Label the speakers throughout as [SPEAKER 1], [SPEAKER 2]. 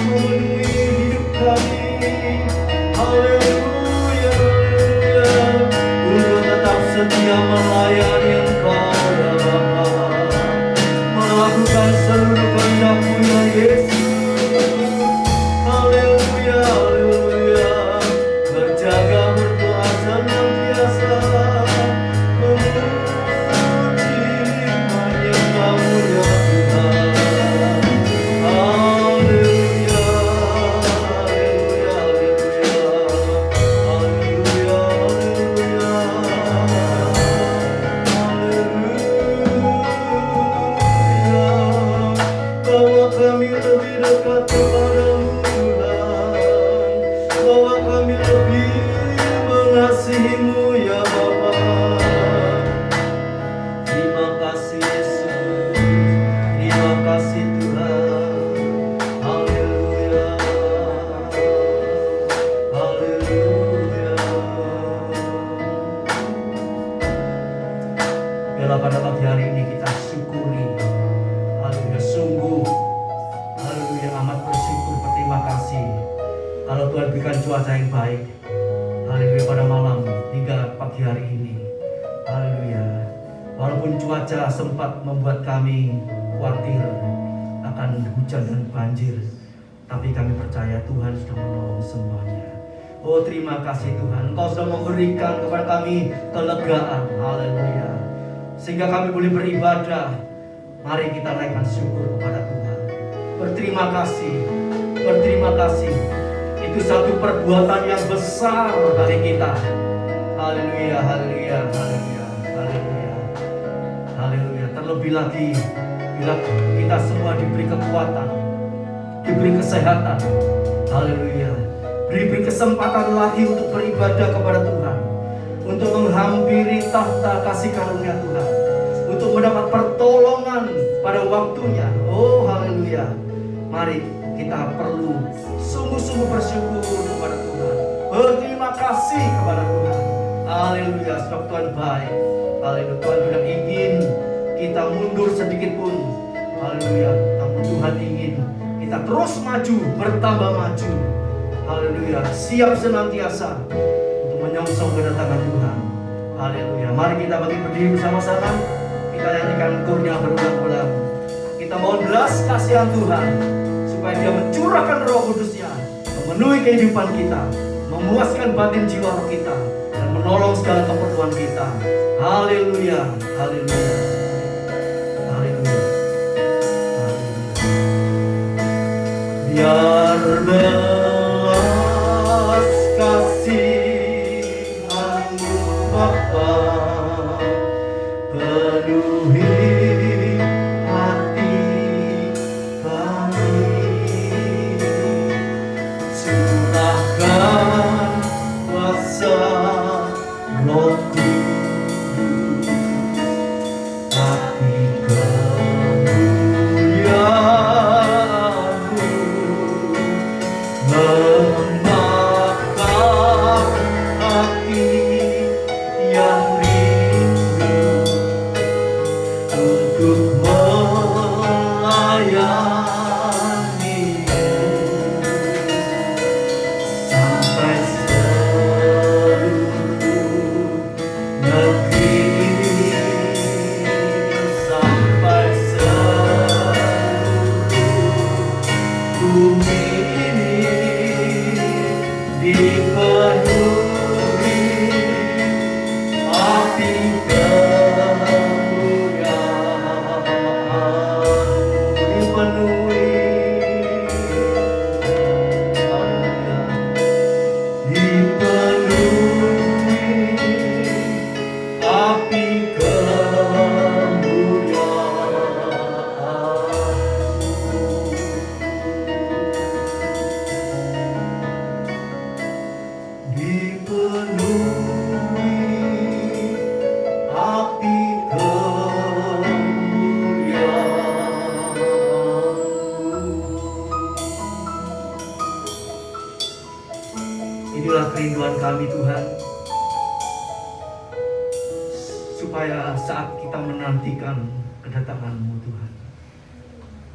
[SPEAKER 1] memenuhi hidup kami. Haleluya, haleluya. Untuk tetap setia melayani Engkau ya Bapa, melakukan seluruh kehendak-Mu ya Yesus. Haleluya, haleluya. Berjaga, berdoa senantiasa, memuji menyembah-Mu ya Tuhan. Haleluya, haleluya, haleluya, haleluya, haleluya. Bawa kami lebih dekat kepadamu Tuhan, bawa kami lebih mengasihi-Mu ya Bapa. Terima kasih Yesus, terima kasih Tuhan. Haleluya, haleluya. Biarlah pada pagi hari ini kita syukuri. Haleluya, sungguh haleluya amat bersyukur, berterima kasih kalau Tuhan berikan cuaca yang baik. Haleluya, pada malam hingga pagi hari ini. Haleluya. Walaupun cuaca sempat membuat kami khawatir akan hujan dan banjir, tapi kami percaya Tuhan sudah menolong semuanya. Oh, terima kasih Tuhan, Engkau sudah memberikan kepada kami kelegaan. Haleluya. Sehingga kami boleh beribadah. Mari kita naikkan syukur kepada Tuhan. Berterima kasih, berterima kasih. Itu satu perbuatan yang besar bagi kita. Haleluya, haleluya, haleluya, haleluya, haleluya. Terlebih lagi bila kita semua diberi kekuatan, diberi kesehatan. Haleluya. Diberi kesempatan lagi untuk beribadah kepada Tuhan, untuk menghampiri tahta kasih karunia Tuhan, untuk mendapat pertolongan pada waktunya. Oh, haleluya. Mari kita perlu sungguh-sungguh bersyukur kepada Tuhan, berterima kasih kepada Tuhan. Haleluya, sebab Tuhan baik. Haleluya, Tuhan tidak ingin kita mundur sedikit pun. Haleluya, namun Tuhan ingin kita terus maju, bertambah maju. Haleluya, siap senantiasa untuk menyongsong kedatangan Tuhan. Haleluya, mari kita berdiri bersama-sama. Kita nyanyikan kurnya berulang-ulang. Kita mohon belas kasihan Tuhan, supaya Dia mencurahkan Roh Kudus-Nya, memenuhi kehidupan kita, memuaskan batin jiwa roh kita, dan menolong segala keperluan kita. Haleluya, haleluya, haleluya, haleluya. Biar belas kasihan-Mu Bapa penuhi hati kami, curahkan kuasa Roh Kudus, hati kemuliaan-Mu membakar hati yang rindu untuk melayani-Mu sampai seluruh negeri ini, sampai seluruh bumi ini dipenuhi api kemuliaan-Mu, dipenuhi, haleluya, dipenuhi api kemuliaan-Mu, dipenuhi api kemuliaan-Mu. Inilah kerinduan kami Tuhan, supaya saat kita menantikan kedatangan-Mu Tuhan,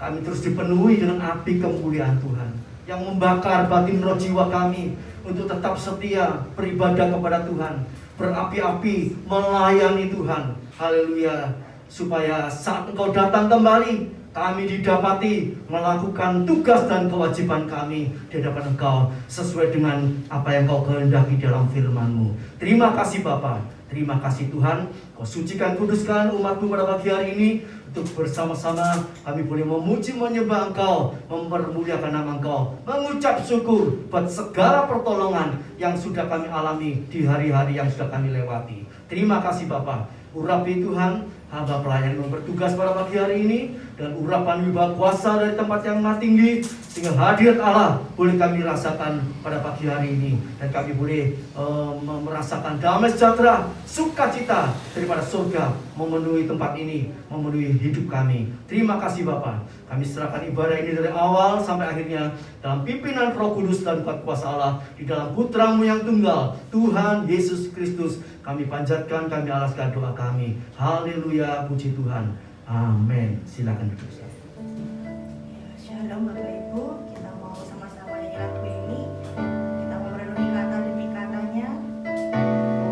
[SPEAKER 1] kami terus dipenuhi dengan api kemuliaan Tuhan. yang membakar batin roh jiwa kami untuk tetap setia beribadah kepada Tuhan, berapi-api melayani Tuhan. Haleluya. Supaya saat Engkau datang kembali, kami didapati melakukan tugas dan kewajiban kami di hadapan Engkau sesuai dengan apa yang Engkau kehendaki dalam firman-Mu. Terima kasih Bapa, terima kasih Tuhan. Kau sucikan, kuduskan umat-Mu pada pagi hari ini, untuk bersama-sama kami boleh memuji, menyembah Engkau, mempermuliakan nama Engkau, mengucap syukur buat segala pertolongan yang sudah kami alami di hari-hari yang sudah kami lewati. Terima kasih Bapa. Urapi Tuhan, hamba pelayan yang bertugas pada pagi hari ini, dan urapan wibawa kuasa dari tempat yang maha tinggi, sehingga hadirat Allah boleh kami rasakan pada pagi hari ini, dan kami boleh merasakan damai sejahtera, sukacita daripada surga memenuhi tempat ini, memenuhi hidup kami. Terima kasih Bapa. Kami serahkan ibadah ini dari awal sampai akhirnya dalam pimpinan Roh Kudus dan kuasa Allah, di dalam Putra-Mu yang tunggal, Tuhan Yesus Kristus. Kami panjatkan, kami alaskan doa kami. Haleluya, puji Tuhan. Amin. Silakan duduk.
[SPEAKER 2] Shalom Bapak Ibu, kita mau sama-sama nyanyi lagu ini. Kita mau merenungi kata demi katanya.
[SPEAKER 3] Begitu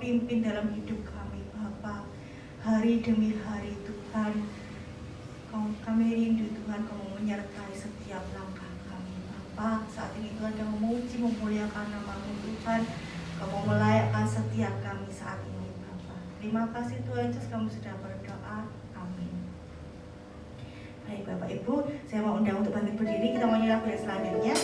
[SPEAKER 2] pimpin dalam hidup kami Bapa. Hari demi hari Tuhan, kami rindu Tuhan, Kau menyertai setiap langkah kami Bapa. Saat ini Tuhan Kau memuji memuliakan nama-Mu Tuhan, Kau mau melayakkan setiap kami saat ini Bapa. Terima kasih Tuhan Yesus, kami sudah berdoa. Amin. Baik Bapak Ibu, saya mau undang untuk bangkit berdiri, kita mau nyanyi lagu yang selanjutnya.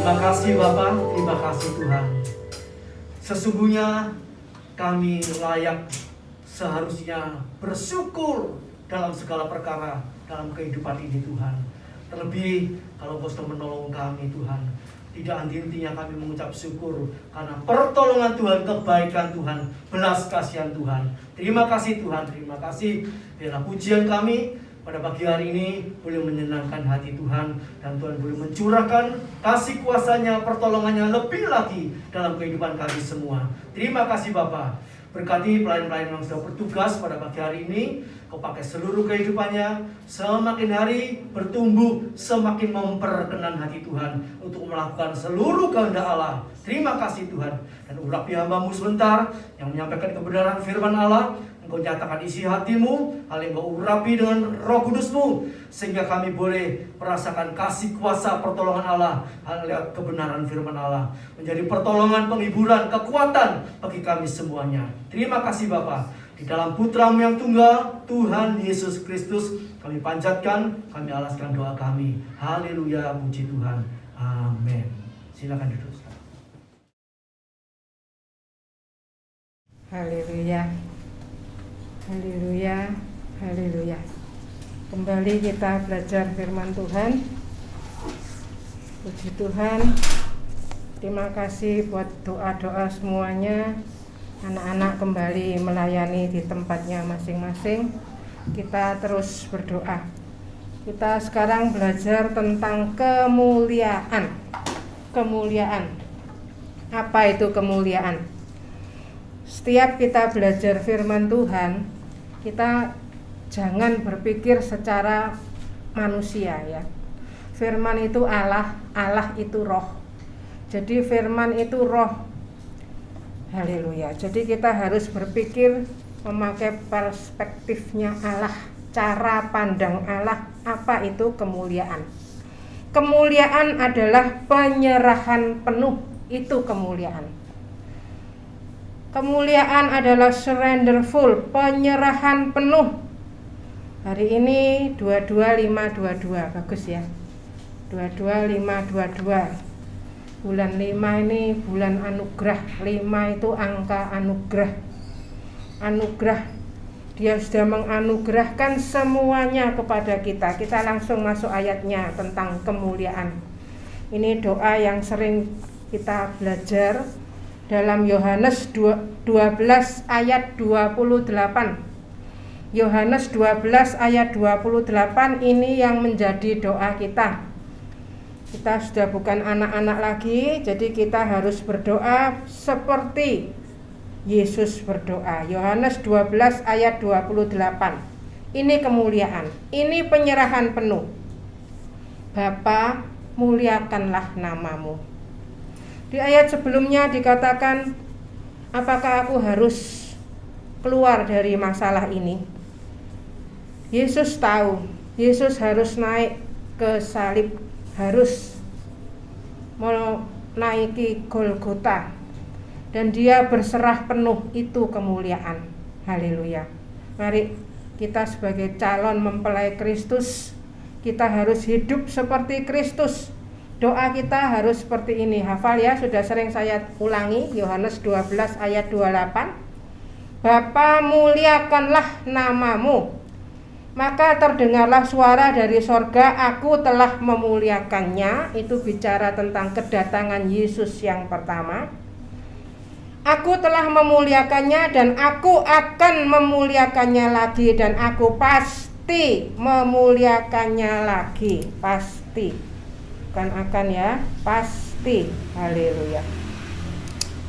[SPEAKER 1] Terima kasih Bapa, terima kasih Tuhan. Sesungguhnya kami layak seharusnya bersyukur dalam segala perkara dalam kehidupan ini Tuhan. Terlebih kalau Kau sudah menolong kami Tuhan. Tidak henti-hentinya kami mengucap syukur karena pertolongan Tuhan, kebaikan Tuhan, belas kasihan Tuhan. Terima kasih Tuhan, terima kasih. Biarlah pujian kami pada pagi hari ini boleh menyenangkan hati Tuhan, dan Tuhan boleh mencurahkan kasih kuasa-Nya, pertolongan-Nya lebih lagi dalam kehidupan kami semua. Terima kasih Bapa. Berkati pelayan-pelayan yang sudah bertugas pada pagi hari ini. Kau pakai seluruh kehidupannya, semakin hari bertumbuh, semakin memperkenan hati Tuhan untuk melakukan seluruh kehendak Allah. Terima kasih Tuhan. Dan urapi hamba-Mu sebentar yang menyampaikan kebenaran firman Allah. Engkau nyatakan isi hatimu, hal yang Kau urapi dengan Roh Kudus-Mu, sehingga kami boleh merasakan kasih kuasa pertolongan Allah, hal yang kebenaran firman Allah, menjadi pertolongan, penghiburan, kekuatan bagi kami semuanya. Terima kasih Bapa. Di dalam Putra-Mu yang tunggal, Tuhan Yesus Kristus, kami panjatkan, kami alaskan doa kami. Haleluya, puji Tuhan. Amin. Silakan duduk.
[SPEAKER 3] Haleluya. Haleluya, haleluya. Kembali kita belajar firman Tuhan. Puji Tuhan. Terima kasih buat doa-doa semuanya. Anak-anak kembali melayani di tempatnya masing-masing. Kita terus berdoa. Kita sekarang belajar tentang kemuliaan. Kemuliaan. Apa itu kemuliaan? Setiap kita belajar firman Tuhan, kita jangan berpikir secara manusia ya. Firman itu Allah, Allah itu roh. Jadi firman itu roh. Haleluya. Jadi kita harus berpikir memakai perspektifnya Allah, cara pandang Allah. Apa itu kemuliaan? Kemuliaan adalah penyerahan penuh. Itu kemuliaan. Kemuliaan adalah surrender full, penyerahan penuh. Hari ini 22522, bagus ya. 22522. Bulan 5 ini bulan anugerah. 5 itu angka anugerah. Anugerah. Dia sudah menganugerahkan semuanya kepada kita. Kita langsung masuk ayatnya tentang kemuliaan. Ini doa yang sering kita belajar dalam Yohanes 12 ayat 28. Yohanes 12 ayat 28 ini yang menjadi doa kita. Kita sudah bukan anak-anak lagi, jadi kita harus berdoa seperti Yesus berdoa. Yohanes 12 ayat 28. Ini kemuliaan, ini penyerahan penuh. Bapa, muliakanlah namamu. Di ayat sebelumnya dikatakan, apakah aku harus keluar dari masalah ini? Yesus tahu, Yesus harus naik ke salib, harus menaiki Golgota, dan dia berserah penuh. Itu kemuliaan. Haleluya. Mari kita sebagai calon mempelai Kristus, kita harus hidup seperti Kristus. Doa kita harus seperti ini. Hafal ya, sudah sering saya ulangi. Yohanes 12 ayat 28. Bapa, muliakanlah namamu. Maka terdengarlah suara dari sorga, aku telah memuliakannya. Itu bicara tentang kedatangan Yesus yang pertama. Aku telah memuliakannya dan aku akan memuliakannya lagi, dan aku pasti memuliakannya lagi. Pasti. Bukan akan ya, pasti. Haleluya.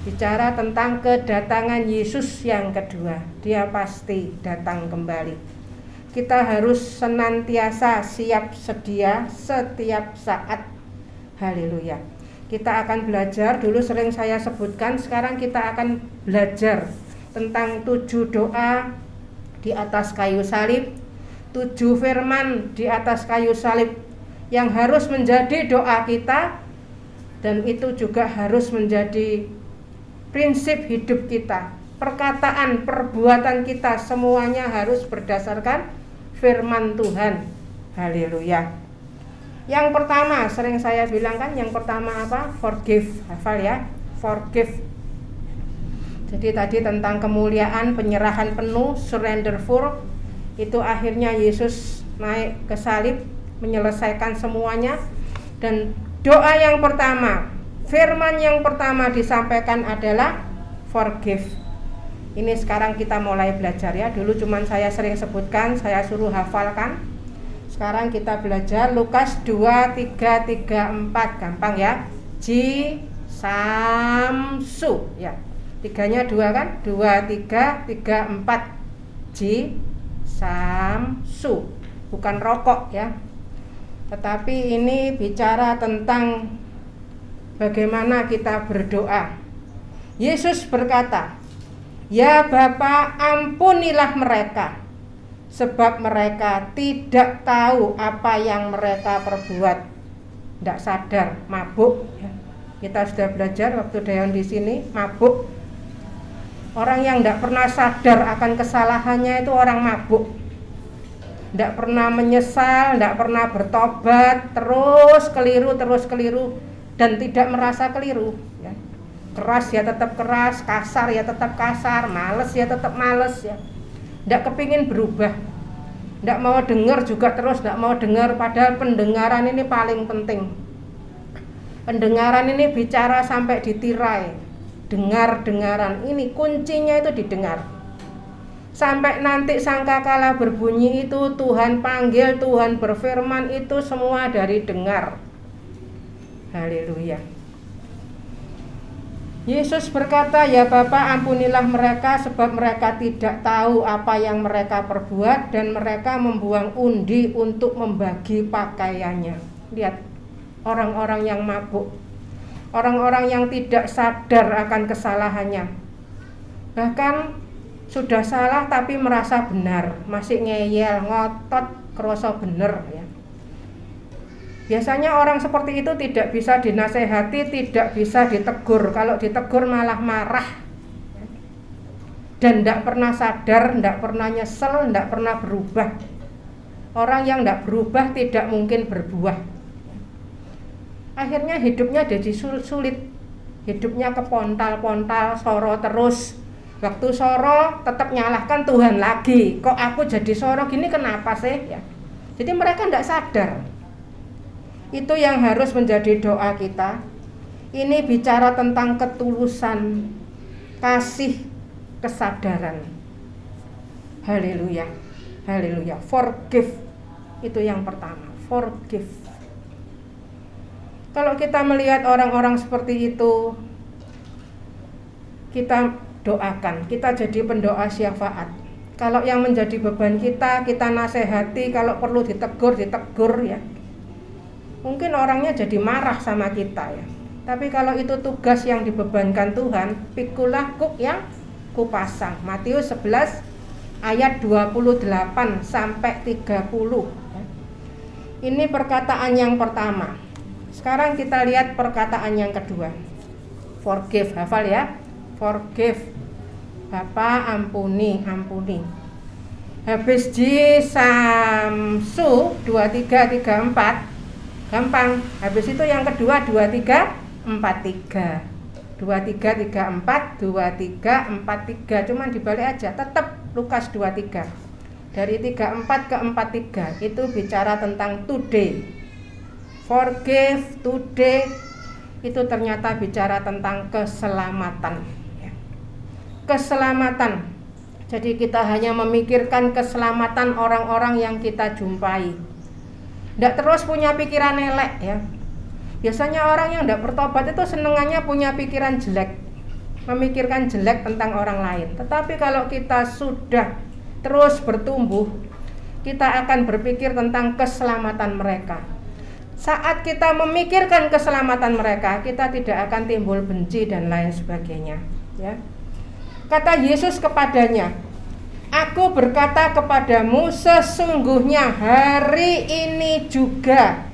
[SPEAKER 3] Bicara tentang kedatangan Yesus yang kedua. Dia pasti datang kembali. Kita harus senantiasa siap sedia setiap saat. Haleluya. Kita akan belajar, dulu sering saya sebutkan, sekarang kita akan belajar tentang 7 doa di atas kayu salib, 7 firman di atas kayu salib yang harus menjadi doa kita, dan itu juga harus menjadi prinsip hidup kita. Perkataan, perbuatan kita semuanya harus berdasarkan firman Tuhan. Haleluya. Yang pertama, sering saya bilang kan, yang pertama apa? Forgive. Hafal ya, forgive. Jadi tadi tentang kemuliaan, penyerahan penuh, surrender full. Itu akhirnya Yesus naik ke salib, menyelesaikan semuanya. Dan doa yang pertama, firman yang pertama disampaikan adalah forgive. Ini sekarang kita mulai belajar ya. Dulu cuman saya sering sebutkan, saya suruh hafalkan. Sekarang kita belajar Lukas 2, 3, 3, 4. Gampang ya. Ji, sam, su ya. Tiganya 2 kan? 2, 3, 3, 4. Ji, sam, su. Bukan rokok ya. Tetapi ini bicara tentang bagaimana kita berdoa. Yesus berkata, "Ya Bapa, ampunilah mereka, sebab mereka tidak tahu apa yang mereka perbuat." Tidak sadar, mabuk. Kita sudah belajar waktu Dayon di sini, mabuk. Orang yang tidak pernah sadar akan kesalahannya itu orang mabuk. Tidak pernah menyesal, tidak pernah bertobat, terus keliru, dan tidak merasa keliru. Ya. Keras ya tetap keras, kasar ya tetap kasar, males ya tetap males ya. Tidak kepingin berubah. Tidak mau dengar juga terus tidak mau dengar, padahal pendengaran ini paling penting. Pendengaran ini bicara sampai ditirai. Dengaran ini kuncinya itu didengar. Sampai nanti sangkakala berbunyi itu Tuhan panggil, Tuhan berfirman, itu semua dari dengar. Haleluya. Yesus berkata, "Ya Bapa, ampunilah mereka sebab mereka tidak tahu apa yang mereka perbuat," dan mereka membuang undi untuk membagi pakaiannya. Lihat, orang-orang yang mabuk, orang-orang yang tidak sadar akan kesalahannya, bahkan sudah salah tapi merasa benar, masih ngeyel, ngotot, kerasa bener ya. Biasanya orang seperti itu tidak bisa dinasehati, tidak bisa ditegur. Kalau ditegur malah marah. Dan tidak pernah sadar, tidak pernah nyesel, tidak pernah berubah. Orang yang tidak berubah tidak mungkin berbuah. Akhirnya hidupnya jadi sulit. Hidupnya kepontal-pontal, soro terus. Waktu soro tetap nyalahkan Tuhan lagi. Kok aku jadi soro gini, kenapa sih? Ya. Jadi mereka tidak sadar. Itu yang harus menjadi doa kita. Ini bicara tentang ketulusan, kasih, kesadaran. Haleluya. Haleluya. Forgive. Itu yang pertama. Forgive. Kalau kita melihat orang-orang seperti itu, kita doakan, kita jadi pendoa syafaat. Kalau yang menjadi beban kita nasehati, kalau perlu ditegur ya. Mungkin orangnya jadi marah sama kita ya. Tapi kalau itu tugas yang dibebankan Tuhan, pikulah kuk yang kupasang. Matius 11 ayat 28 sampai 30. Ini perkataan yang pertama. Sekarang kita lihat perkataan yang kedua. Forgive, hafal ya. Forgive. Bapa, ampuni. Habis ji samsu 2334. Gampang. Habis itu yang kedua 2343. 2334, 2343. Cuman dibalik aja, tetap Lukas 23. Dari 34 ke 43 itu bicara tentang today. Forgive today itu ternyata bicara tentang keselamatan. Keselamatan. Jadi kita hanya memikirkan keselamatan orang-orang yang kita jumpai. Tidak terus punya pikiran elek ya. Biasanya orang yang tidak bertobat itu senengannya punya pikiran jelek, memikirkan jelek tentang orang lain. Tetapi kalau kita sudah terus bertumbuh, kita akan berpikir tentang keselamatan mereka. Saat kita memikirkan keselamatan mereka, kita tidak akan timbul benci dan lain sebagainya ya. Kata Yesus kepadanya, "Aku berkata kepadamu, sesungguhnya hari ini juga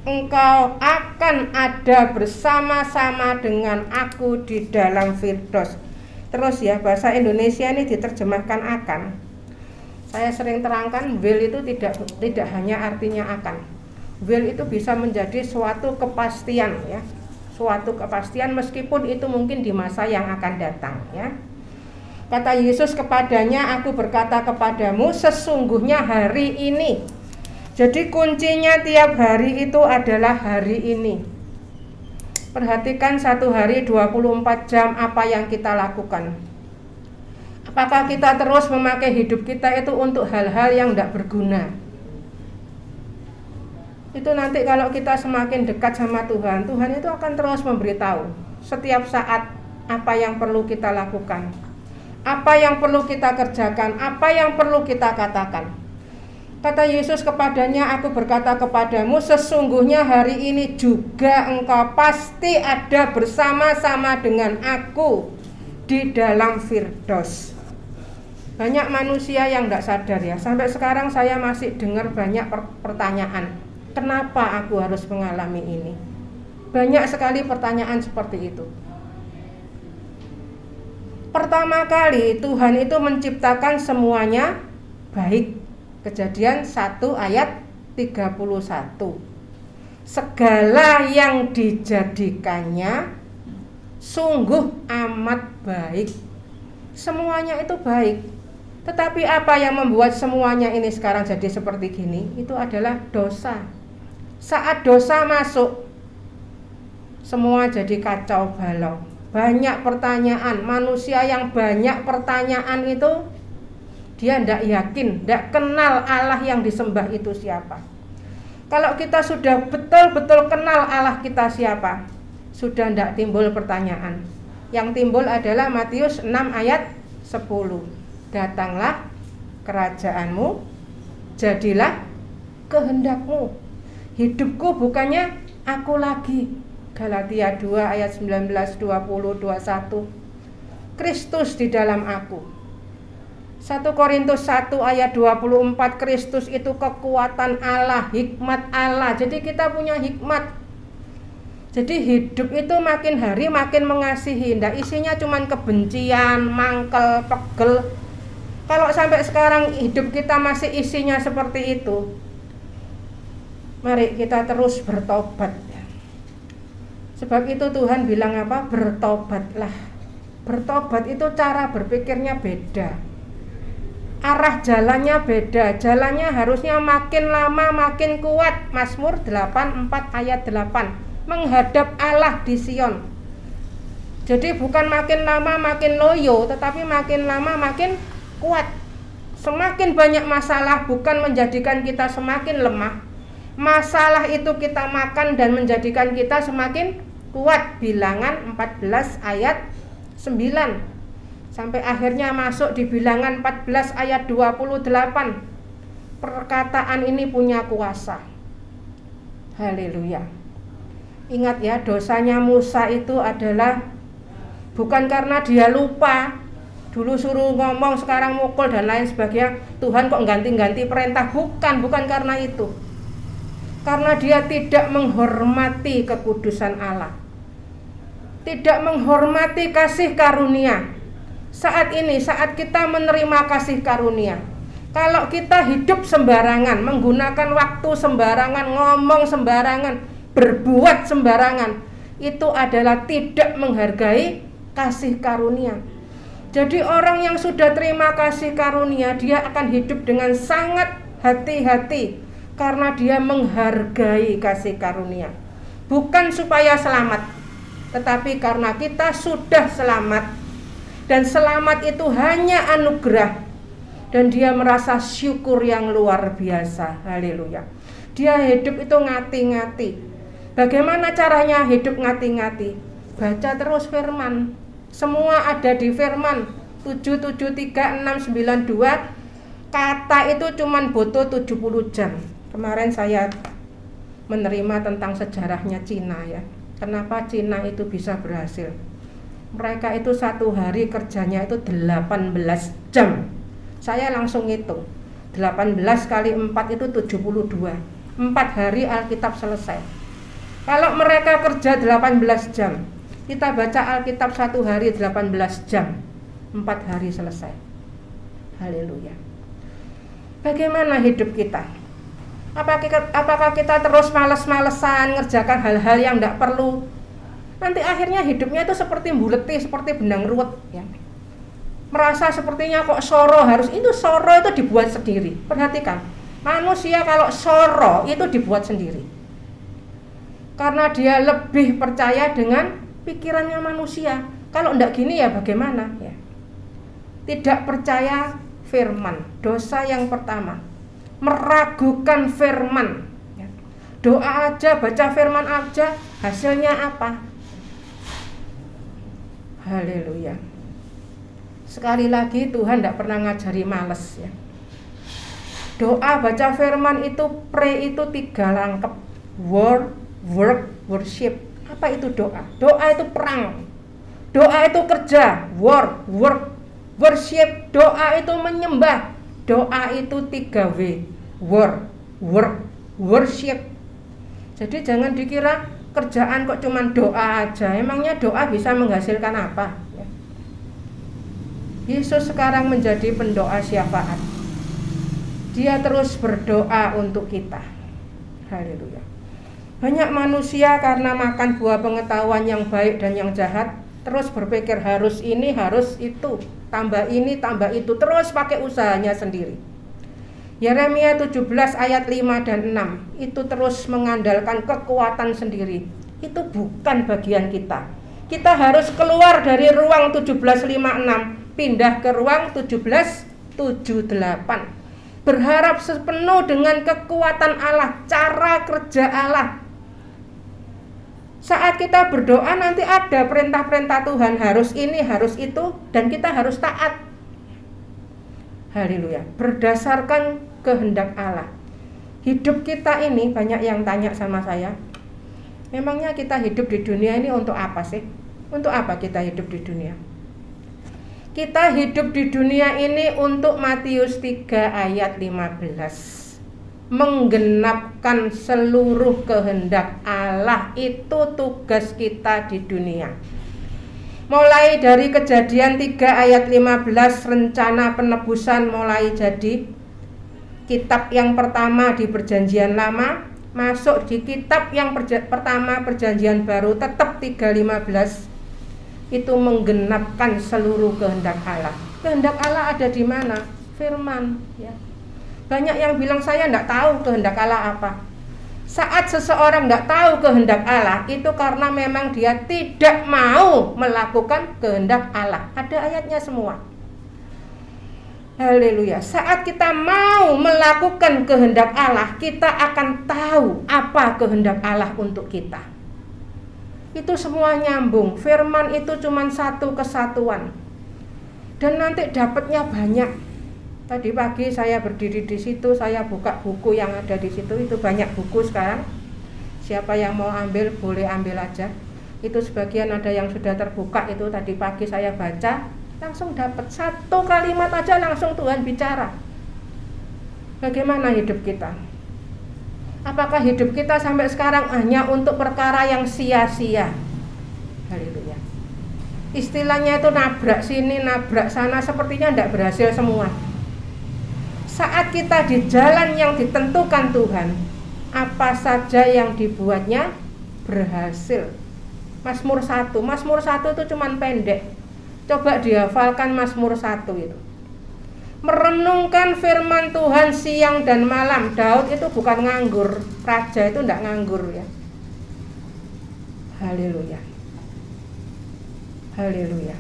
[SPEAKER 3] engkau akan ada bersama-sama dengan aku di dalam Firdaus." Terus ya, bahasa Indonesia ini diterjemahkan akan. Saya sering terangkan, will itu tidak hanya artinya akan. Will itu bisa menjadi suatu kepastian ya. Suatu kepastian meskipun itu mungkin di masa yang akan datang ya. Kata Yesus kepadanya, aku berkata kepadamu sesungguhnya hari ini. Jadi kuncinya tiap hari itu adalah hari ini. Perhatikan satu hari 24 jam apa yang kita lakukan. Apakah kita terus memakai hidup kita itu untuk hal-hal yang tidak berguna? Itu nanti kalau kita semakin dekat sama Tuhan, Tuhan itu akan terus memberitahu setiap saat apa yang perlu kita lakukan, apa yang perlu kita kerjakan, apa yang perlu kita katakan. Kata Yesus kepadanya, aku berkata kepadamu sesungguhnya hari ini juga engkau pasti ada bersama-sama dengan aku di dalam Firdaus. Banyak manusia yang tidak sadar ya. Sampai sekarang saya masih dengar banyak pertanyaan. Kenapa aku harus mengalami ini? Banyak sekali pertanyaan seperti itu. Pertama kali Tuhan itu menciptakan semuanya baik. Kejadian 1 ayat 31. Segala yang dijadikannya sungguh amat baik. Semuanya itu baik. Tetapi apa yang membuat semuanya ini sekarang jadi seperti gini? Itu adalah dosa. Saat dosa masuk, semua jadi kacau balau. Banyak pertanyaan. Manusia yang banyak pertanyaan itu dia tidak yakin, tidak kenal Allah yang disembah itu siapa. Kalau kita sudah betul-betul kenal Allah kita siapa, sudah tidak timbul pertanyaan. Yang timbul adalah Matius 6 ayat 10. Datanglah kerajaanmu, jadilah kehendakmu. Hidupku bukannya aku lagi. Galatia 2 ayat 19, 20, 21. Kristus di dalam aku. 1 Korintus 1 ayat 24, Kristus itu kekuatan Allah, hikmat Allah. Jadi kita punya hikmat. Jadi hidup itu makin hari makin mengasihi. Nggak isinya cuman kebencian, mangkel, pegel. Kalau sampai sekarang hidup kita masih isinya seperti itu, mari kita terus bertobat. Sebab itu Tuhan bilang apa? Bertobatlah. Bertobat itu cara berpikirnya beda. Arah jalannya beda. Jalannya harusnya makin lama makin kuat. Mazmur 84 ayat 8. Menghadap Allah di Sion. Jadi bukan makin lama makin loyo, tetapi makin lama makin kuat. Semakin banyak masalah bukan menjadikan kita semakin lemah. Masalah itu kita makan dan menjadikan kita semakin kuat. Bilangan 14 ayat 9. Sampai akhirnya masuk di Bilangan 14 ayat 28. Perkataan ini punya kuasa. Haleluya. Ingat ya, dosanya Musa itu adalah bukan karena dia lupa, dulu suruh ngomong sekarang mukul dan lain sebagainya, Tuhan kok ganti-ganti perintah. Bukan karena itu. Karena dia tidak menghormati kekudusan Allah, tidak menghormati kasih karunia. Saat ini, saat kita menerima kasih karunia, kalau kita hidup sembarangan, menggunakan waktu sembarangan, ngomong sembarangan, berbuat sembarangan, itu adalah tidak menghargai kasih karunia. Jadi orang yang sudah terima kasih karunia, dia akan hidup dengan sangat hati-hati, karena dia menghargai kasih karunia. Bukan supaya selamat, tetapi karena kita sudah selamat. Dan selamat itu hanya anugerah. Dan dia merasa syukur yang luar biasa. Haleluya. Dia hidup itu ngati-ngati. Bagaimana caranya hidup ngati-ngati? Baca terus firman. Semua ada di firman. 773, 692. Kata itu cuman butuh 70 jam. Kemarin saya menerima tentang sejarahnya Cina ya. Kenapa Cina itu bisa berhasil? Mereka itu satu hari kerjanya itu 18 jam. Saya langsung hitung 18 kali 4 itu 72. 4 hari Alkitab selesai. Kalau mereka kerja 18 jam, kita baca Alkitab satu hari 18 jam, 4 hari selesai. Haleluya. Bagaimana hidup kita? Apakah kita terus males-malesan ngerjakan hal-hal yang tidak perlu? Nanti akhirnya hidupnya itu seperti buleti, seperti benang ruwet ya. Merasa sepertinya kok soro soro itu dibuat sendiri. Perhatikan, manusia kalau soro itu dibuat sendiri. Karena dia lebih percaya dengan pikirannya manusia. Kalau enggak gini ya bagaimana ya? Tidak percaya firman, dosa yang pertama. Meragukan firman. Doa aja, baca firman aja, hasilnya apa? Haleluya. Sekali lagi Tuhan tidak pernah ngajari males ya. Doa baca firman itu itu 3 rangkep. Word, work, worship. Apa itu doa? Doa itu perang. Doa itu kerja. Word, work, worship. Doa itu menyembah. Doa itu 3W. Word, work, worship. Jadi jangan dikira kerjaan kok cuman doa aja. Emangnya doa bisa menghasilkan apa? Yesus sekarang menjadi pendoa syafaat. Dia terus berdoa untuk kita. Haleluya. Banyak manusia karena makan buah pengetahuan yang baik dan yang jahat, terus berpikir harus ini, harus itu, tambah ini, tambah itu, terus pakai usahanya sendiri. Yeremia 17 ayat 5 dan 6 itu terus mengandalkan kekuatan sendiri. Itu bukan bagian kita. Kita harus keluar dari ruang 17:5-6, pindah ke ruang 17:7-8. Berharap sepenuh dengan kekuatan Allah, cara kerja Allah. Saat kita berdoa nanti ada perintah-perintah Tuhan, harus ini, harus itu, dan kita harus taat. Haleluya. Berdasarkan kehendak Allah. Hidup kita ini, banyak yang tanya sama saya, memangnya kita hidup di dunia ini untuk apa sih? Untuk apa kita hidup di dunia? Kita hidup di dunia ini untuk Matius 3 ayat 15. Menggenapkan seluruh kehendak Allah, itu tugas kita di dunia. Mulai dari Kejadian 3 ayat 15, rencana penebusan mulai jadi. Kitab yang pertama di Perjanjian Lama, masuk di kitab yang pertama Perjanjian Baru, tetap 3:15. Itu menggenapkan seluruh kehendak Allah. Kehendak Allah ada di mana? Firman ya. Banyak yang bilang saya tidak tahu kehendak Allah apa. Saat seseorang tidak tahu kehendak Allah, itu karena memang dia tidak mau melakukan kehendak Allah. Ada ayatnya semua. Haleluya. Saat kita mau melakukan kehendak Allah, kita akan tahu apa kehendak Allah untuk kita. Itu semua nyambung. Firman itu cuma satu kesatuan. Dan nanti dapatnya banyak. Tadi pagi saya berdiri di situ, saya buka buku yang ada di situ, itu banyak buku sekarang. Siapa yang mau ambil boleh ambil aja. Itu sebagian ada yang sudah terbuka, itu tadi pagi saya baca, langsung dapat satu kalimat aja langsung Tuhan bicara. Bagaimana hidup kita? Apakah hidup kita sampai sekarang hanya untuk perkara yang sia-sia? Haleluya. Istilahnya itu nabrak sini, nabrak sana, sepertinya tidak berhasil semua. Saat kita di jalan yang ditentukan Tuhan, apa saja yang dibuatnya berhasil. Mazmur 1 itu cuman pendek. Coba dihafalkan Mazmur 1 itu. Merenungkan firman Tuhan siang dan malam. Daud itu bukan nganggur, raja itu tidak nganggur ya. Haleluya. Haleluya.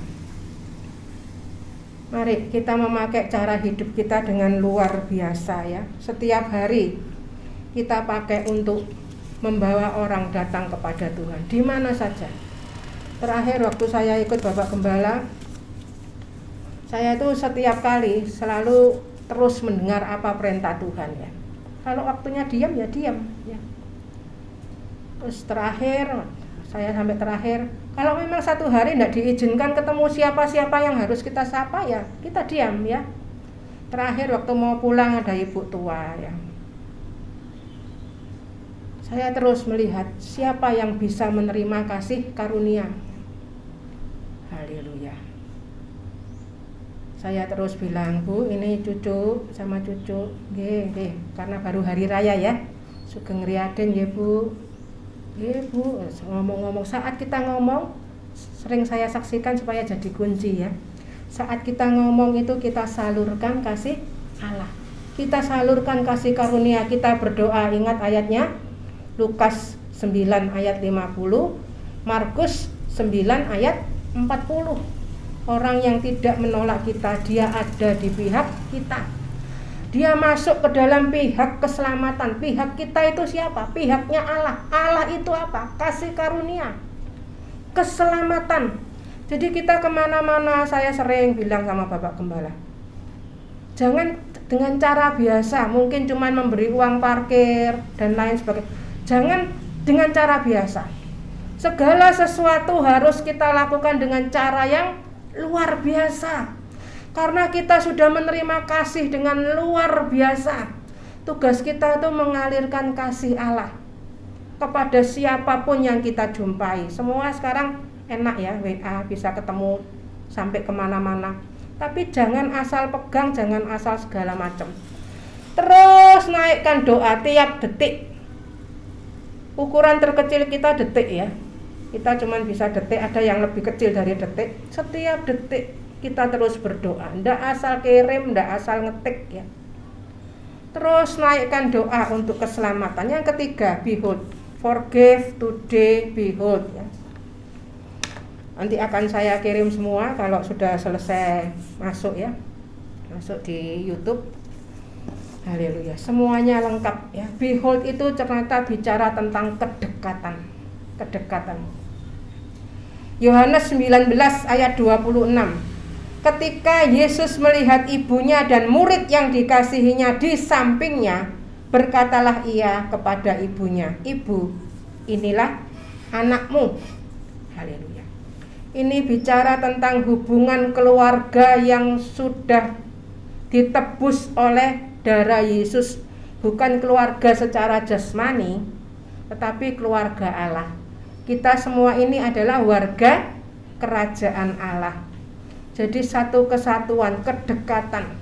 [SPEAKER 3] Mari kita memakai cara hidup kita dengan luar biasa ya. Setiap hari kita pakai untuk membawa orang datang kepada Tuhan di mana saja. Terakhir waktu saya ikut Bapak Gembala, saya itu setiap kali selalu terus mendengar apa perintah Tuhan ya. Kalau waktunya diam ya diam ya. Terus saya sampai terakhir, kalau memang satu hari tidak diizinkan ketemu siapa-siapa yang harus kita sapa ya kita diam ya. Terakhir waktu mau pulang ada ibu tua ya. Saya terus melihat siapa yang bisa menerima kasih karunia. Haleluya. saya terus bilang, Bu, ini cucu sama cucu, nggih, karena baru hari raya ya, Sugeng Riaden ya Bu, nggih Bu, ngomong-ngomong, saat kita ngomong, sering saya saksikan supaya jadi kunci ya, saat kita ngomong itu kita salurkan kasih Allah, kita salurkan kasih karunia, kita berdoa, ingat ayatnya, Lukas 9 ayat 50, Markus 9 ayat 40. Orang yang tidak menolak kita, dia ada di pihak kita. Dia masuk ke dalam pihak keselamatan. Pihak kita itu siapa? Pihaknya Allah. Allah itu apa? Kasih karunia, keselamatan. Jadi kita kemana-mana, saya sering bilang sama Bapak Gembala, jangan dengan cara biasa, mungkin cuma memberi uang parkir dan lain sebagainya. Jangan dengan cara biasa. Segala sesuatu harus kita lakukan dengan cara yang luar biasa. Karena kita sudah menerima kasih dengan luar biasa. Tugas kita itu mengalirkan kasih Allah kepada siapapun yang kita jumpai. Semua sekarang enak ya, WA bisa ketemu sampai kemana-mana. Tapi jangan asal pegang, jangan asal segala macam. Terus naikkan doa tiap detik. Ukuran terkecil kita detik ya. Kita cuma bisa detik, ada yang lebih kecil dari detik. Setiap detik kita terus berdoa. Ndak asal kirim, ndak asal ngetik ya. Terus naikkan doa untuk keselamatan. Yang ketiga, behold, forgive today, behold ya. Nanti akan saya kirim semua kalau sudah selesai masuk ya. Masuk di YouTube. Haleluya. Semuanya lengkap ya. Behold itu ternyata bicara tentang kedekatan. Kedekatan. Yohanes 19 ayat 26. Ketika Yesus melihat ibunya dan murid yang dikasihinya di sampingnya, berkatalah ia kepada ibunya, "Ibu, inilah anakmu." Haleluya. Ini bicara tentang hubungan keluarga yang sudah ditebus oleh darah Yesus, bukan keluarga secara jasmani, tetapi keluarga Allah. Kita semua ini adalah warga kerajaan Allah. Jadi satu kesatuan, kedekatan.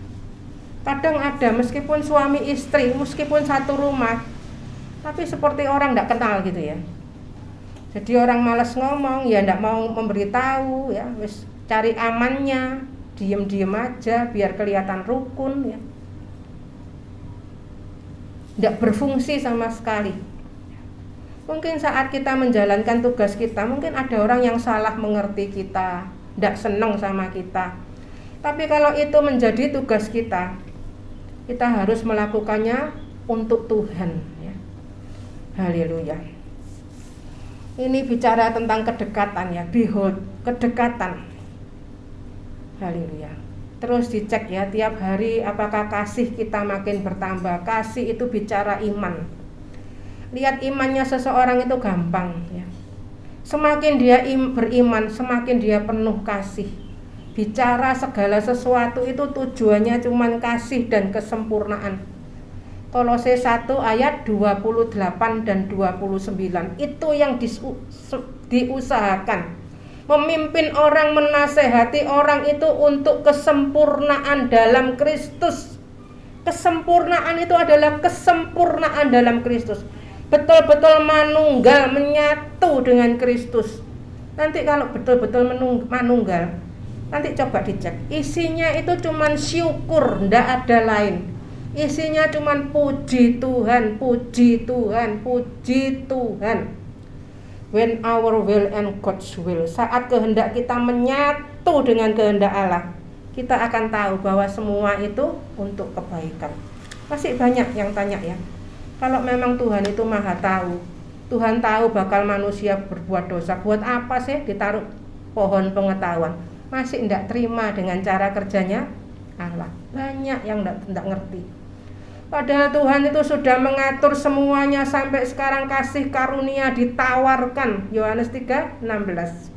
[SPEAKER 3] Kadang ada meskipun suami istri, meskipun satu rumah, tapi seperti orang tidak kenal gitu ya. Jadi orang malas ngomong, ya tidak mau memberitahu ya, wis cari amannya, diem-diem aja biar kelihatan rukun ya. Tidak berfungsi sama sekali. Mungkin saat kita menjalankan tugas kita, mungkin ada orang yang salah mengerti kita, tidak senang sama kita. Tapi kalau itu menjadi tugas kita, kita harus melakukannya untuk Tuhan ya. Haleluya. Ini bicara tentang kedekatan ya, behold, kedekatan. Haleluya. Terus dicek ya tiap hari apakah kasih kita makin bertambah. Kasih itu bicara iman. Lihat imannya seseorang itu gampang ya. Semakin dia beriman, semakin dia penuh kasih. Bicara segala sesuatu itu tujuannya cuma kasih dan kesempurnaan. Kolose 1 ayat 28 dan 29. Itu yang diusahakan. Memimpin orang, menasehati orang itu untuk kesempurnaan dalam Kristus. Kesempurnaan itu adalah kesempurnaan dalam Kristus. Betul-betul manunggal, menyatu dengan Kristus. Nanti kalau betul-betul manunggal, nanti coba dicek. Isinya itu cuman syukur, ndak ada lain. Isinya cuman puji Tuhan, puji Tuhan, puji Tuhan. When our will and God's will. Saat kehendak kita menyatu dengan kehendak Allah, kita akan tahu bahwa semua itu untuk kebaikan. Masih banyak yang tanya ya. Kalau memang Tuhan itu maha tahu, Tuhan tahu bakal manusia berbuat dosa, buat apa sih ditaruh pohon pengetahuan? Masih tidak terima dengan cara kerjanya Allah. Banyak yang tidak ngerti. Padahal Tuhan itu sudah mengatur semuanya sampai sekarang kasih karunia ditawarkan. Yohanes 3:16.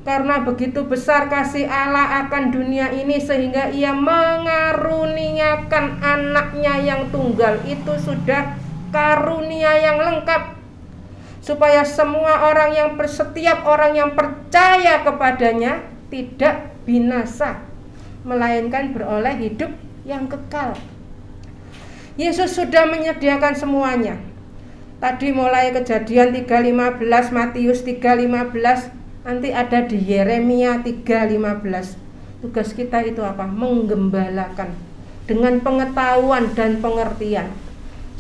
[SPEAKER 3] Karena begitu besar kasih Allah akan dunia ini sehingga ia mengaruniakan anaknya yang tunggal. Itu sudah karunia yang lengkap. Supaya semua orang setiap orang yang percaya kepadanya tidak binasa, melainkan beroleh hidup yang kekal. Yesus sudah menyediakan semuanya. Tadi mulai Kejadian 3:15, Matius 3:15, nanti ada di Yeremia 3:15. Tugas kita itu apa? Menggembalakan dengan pengetahuan dan pengertian.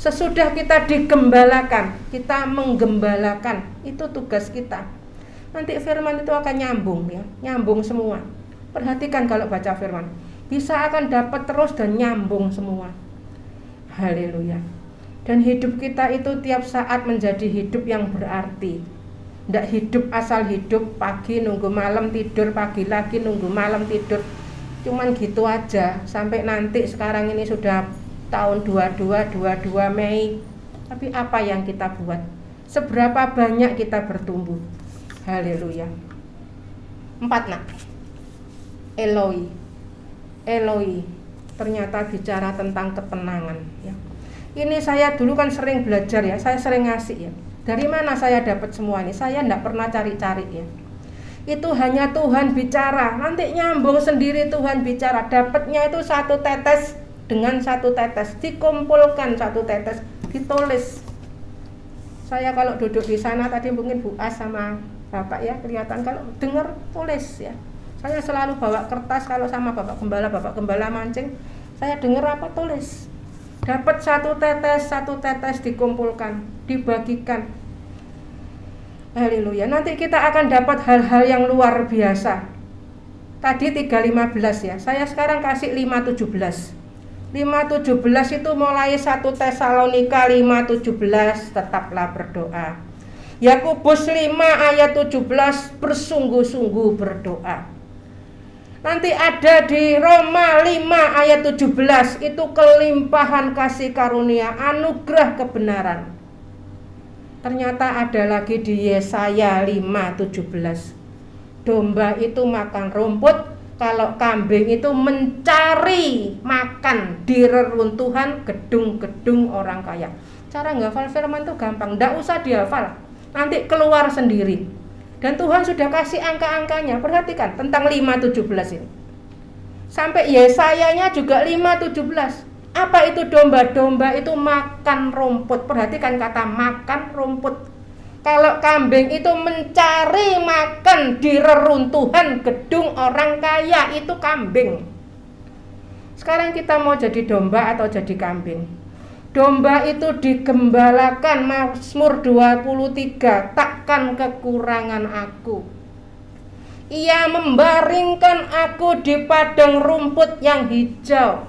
[SPEAKER 3] Sesudah kita digembalakan, kita menggembalakan. Itu tugas kita. Nanti firman itu akan nyambung ya, nyambung semua. Perhatikan kalau baca firman, bisa akan dapat terus dan nyambung semua. Haleluya. Dan hidup kita itu tiap saat menjadi hidup yang berarti. Tidak hidup asal hidup, pagi nunggu malam tidur, pagi lagi nunggu malam tidur. Cuman gitu aja, sampai nanti sekarang ini sudah tahun 22 Mei. Tapi apa yang kita buat? Seberapa banyak kita bertumbuh? Haleluya. 4 nak. Eloi. Eloi ternyata bicara tentang ketenangan ya. Ini saya dulu kan sering belajar ya, saya sering ngasih ya. Dari mana saya dapat semua ini? Saya enggak pernah cari-cari ya. Itu hanya Tuhan bicara, nanti nyambung sendiri Tuhan bicara. Dapatnya itu satu tetes dengan satu tetes, dikumpulkan satu tetes, ditulis. Saya kalau duduk di sana tadi mungkin Bu As sama Bapak ya kelihatan, kalau dengar tulis ya. Saya selalu bawa kertas kalau sama Bapak Gembala mancing, saya dengar apa tulis. Dapat satu tetes dikumpulkan, dibagikan. Haleluya. Nanti kita akan dapat hal-hal yang luar biasa. Tadi 3:15 ya. Saya sekarang kasih 5:17. 5:17 itu mulai 1 Tesalonika 5:17, tetaplah berdoa. Yakobus 5:17, bersungguh-sungguh berdoa. Nanti ada di Roma 5:17, itu kelimpahan kasih karunia, anugerah kebenaran. Ternyata ada lagi di Yesaya 5:17. Domba itu makan rumput, kalau kambing itu mencari makan di reruntuhan gedung-gedung orang kaya. Cara menghafal firman itu gampang, tidak usah dihafal, nanti keluar sendiri. Dan Tuhan sudah kasih angka-angkanya. Perhatikan tentang 5:17 ini. Sampai Yesayanya juga 5:17. Apa itu domba? Domba itu makan rumput. Perhatikan kata makan rumput. Kalau kambing itu mencari makan di reruntuhan gedung orang kaya, itu kambing. Sekarang kita mau jadi domba atau jadi kambing? Domba itu digembalakan, Mazmur 23, takkan kekurangan aku. Ia membaringkan aku di padang rumput yang hijau.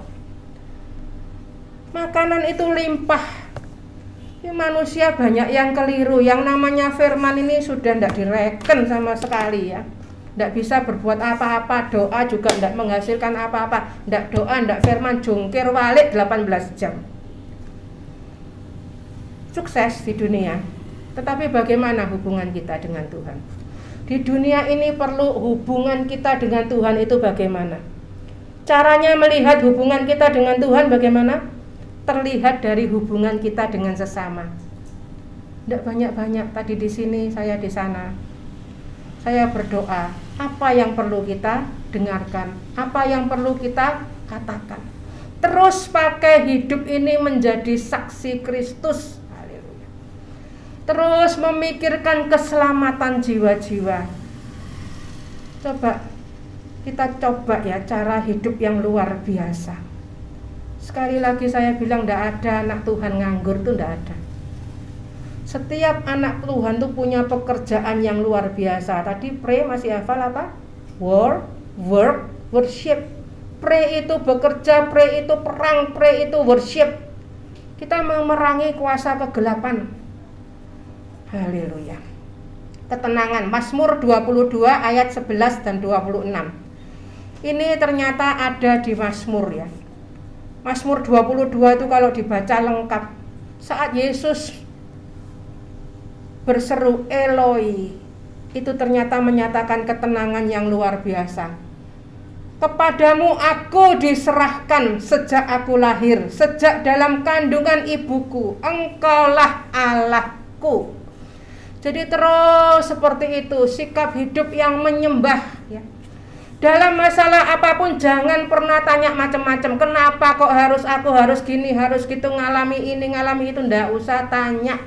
[SPEAKER 3] Makanan itu limpah. Ya, manusia banyak yang keliru. Yang namanya firman ini sudah tidak direken sama sekali ya. Tidak bisa berbuat apa-apa. Doa juga tidak menghasilkan apa-apa. Tidak doa, tidak firman, jungkir balik 18 jam. Sukses di dunia, tetapi bagaimana hubungan kita dengan Tuhan? Di dunia ini perlu hubungan kita dengan Tuhan itu bagaimana? Caranya melihat hubungan kita dengan Tuhan bagaimana? Terlihat dari hubungan kita dengan sesama. Tidak banyak-banyak, tadi di sini, saya di sana. Saya berdoa, apa yang perlu kita dengarkan, apa yang perlu kita katakan. Terus pakai hidup ini menjadi saksi Kristus. Terus memikirkan keselamatan jiwa-jiwa. Kita coba ya cara hidup yang luar biasa. Sekali lagi saya bilang tidak ada anak Tuhan nganggur, itu tidak ada. Setiap anak Tuhan itu punya pekerjaan yang luar biasa. Tadi pray masih hafal apa? Work, worship. Pray itu bekerja, pray itu perang, pray itu worship. Kita memerangi kuasa kegelapan. Haleluya. Ketenangan, Mazmur 22 ayat 11 dan 26. Ini ternyata ada di Mazmur ya. Mazmur 22 itu kalau dibaca lengkap, saat Yesus berseru Eloi, itu ternyata menyatakan ketenangan yang luar biasa. Kepadamu aku diserahkan sejak aku lahir, sejak dalam kandungan ibuku, Engkaulah Allahku. Jadi terus seperti itu, sikap hidup yang menyembah ya. Dalam masalah apapun jangan pernah tanya macam-macam. Kenapa kok aku harus gini, harus gitu, ngalami ini, ngalami itu. Nggak usah tanya.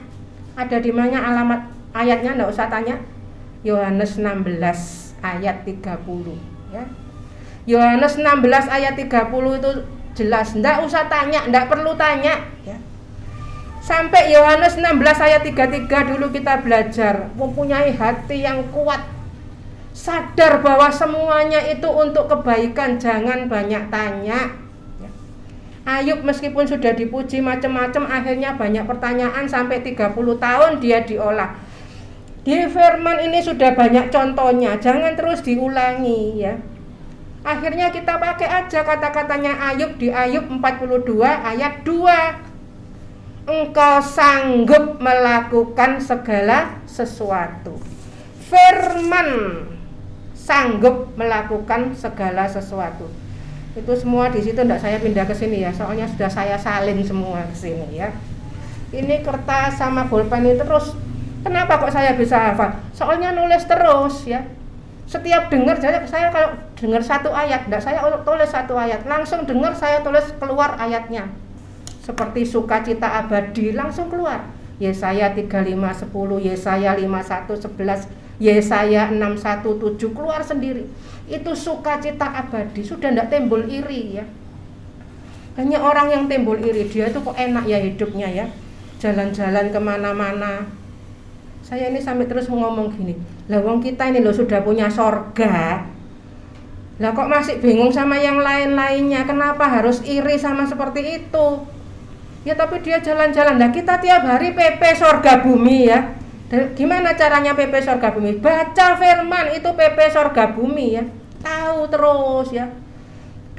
[SPEAKER 3] Ada di mana alamat ayatnya, nggak usah tanya. Yohanes 16 ayat 30 ya. Yohanes 16 ayat 30 itu jelas. Nggak usah tanya, nggak perlu tanya ya. Sampai Yohanes 16 ayat 33 dulu kita belajar. Mempunyai hati yang kuat, sadar bahwa semuanya itu untuk kebaikan, jangan banyak tanya ya. Ayub meskipun sudah dipuji macam-macam, akhirnya banyak pertanyaan sampai 30 tahun dia diolah. Di firman ini sudah banyak contohnya, jangan terus diulangi ya. Akhirnya kita pakai aja kata-katanya Ayub di Ayub 42 ayat 2. Engkau sanggup melakukan segala sesuatu. Firman sanggup melakukan segala sesuatu. Itu semua di situ, enggak saya pindah ke sini ya, soalnya sudah saya salin semua ke sini ya. Ini kertas sama bolpen itu terus. Kenapa kok saya bisa hafal? Soalnya nulis terus ya. Setiap dengar saya kalau dengar satu ayat, enggak saya tulis satu ayat, langsung dengar saya tulis keluar ayatnya. Seperti sukacita abadi langsung keluar. Yesaya 35:10, Yesaya 51:11, Yesaya 6:1-7 keluar sendiri. Itu sukacita abadi, sudah tidak timbul iri ya. Hanya orang yang timbul iri, dia itu kok enak ya hidupnya ya, jalan-jalan kemana-mana. Saya ini sampai terus ngomong gini, lah wong kita ini loh sudah punya sorga, lah kok masih bingung sama yang lain-lainnya, kenapa harus iri sama seperti itu? Ya tapi dia jalan-jalan, nah kita tiap hari PP sorga bumi ya. Gimana caranya PP sorga bumi? Baca firman itu PP sorga bumi ya. Tahu terus ya.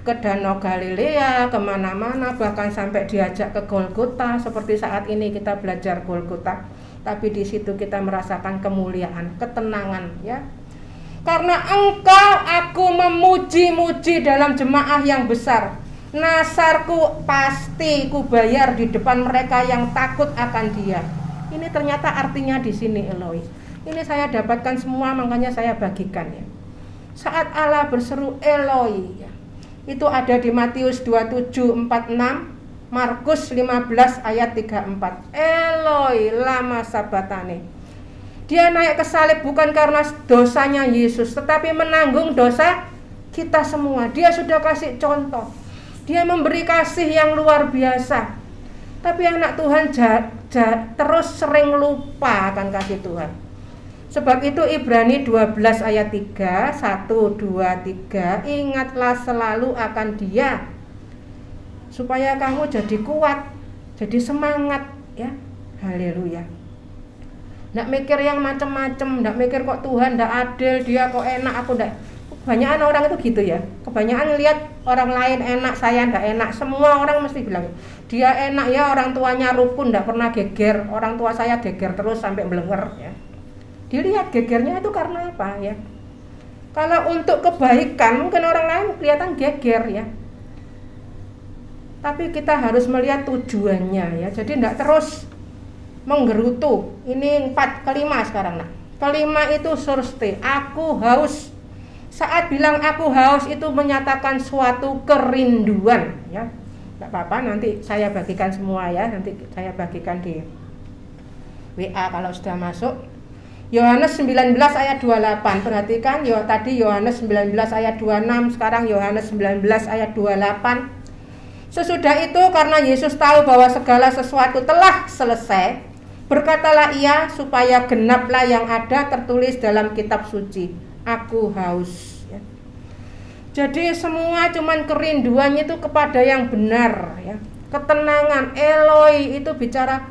[SPEAKER 3] Ke Danau Galilea, kemana-mana, bahkan sampai diajak ke Golgota. Seperti saat ini kita belajar Golgota. Tapi di situ kita merasakan kemuliaan, ketenangan ya. Karena engkau aku memuji-muji dalam jemaah yang besar. Nasarku pasti ku bayar di depan mereka yang takut akan Dia. Ini ternyata artinya di sini Eloi. Ini saya dapatkan semua, makanya saya bagikan ya. Saat Allah berseru Eloi ya, itu ada di Matius 27:46, Markus 15 ayat 34. Eloi lama sabatane. Dia naik ke salib bukan karena dosanya Yesus, tetapi menanggung dosa kita semua. Dia sudah kasih contoh. Dia memberi kasih yang luar biasa. Tapi anak Tuhan terus sering lupa akan kasih Tuhan. Sebab itu Ibrani 12 ayat 3, 1, 2, 3, ingatlah selalu akan Dia, supaya kamu jadi kuat, jadi semangat ya. Haleluya. Nggak mikir yang macam-macam, nggak mikir kok Tuhan nggak adil, Dia kok enak, aku nggak. Kebanyakan orang itu gitu ya. Kebanyakan lihat orang lain enak, saya nggak enak. Semua orang mesti bilang dia enak ya, orang tuanya rukun, nggak pernah geger. Orang tua saya geger terus sampai melenger ya. Dilihat gegernya itu karena apa ya? Kalau untuk kebaikan mungkin orang lain kelihatan geger ya. Tapi kita harus melihat tujuannya ya. Jadi nggak terus menggerutu. Ini 4, kelima sekarang nah. Kelima itu surste, aku haus. Saat bilang aku haus itu menyatakan suatu kerinduan ya. Enggak apa-apa, nanti saya bagikan semua ya, nanti saya bagikan di WA kalau sudah masuk. Yohanes 19 ayat 28. Perhatikan ya, tadi Yohanes 19 ayat 26, sekarang Yohanes 19 ayat 28. Sesudah itu karena Yesus tahu bahwa segala sesuatu telah selesai, berkatalah Ia supaya genaplah yang ada tertulis dalam kitab suci. Aku haus ya. Jadi semua cuman kerinduannya itu kepada yang benar ya. Ketenangan. Eloi itu bicara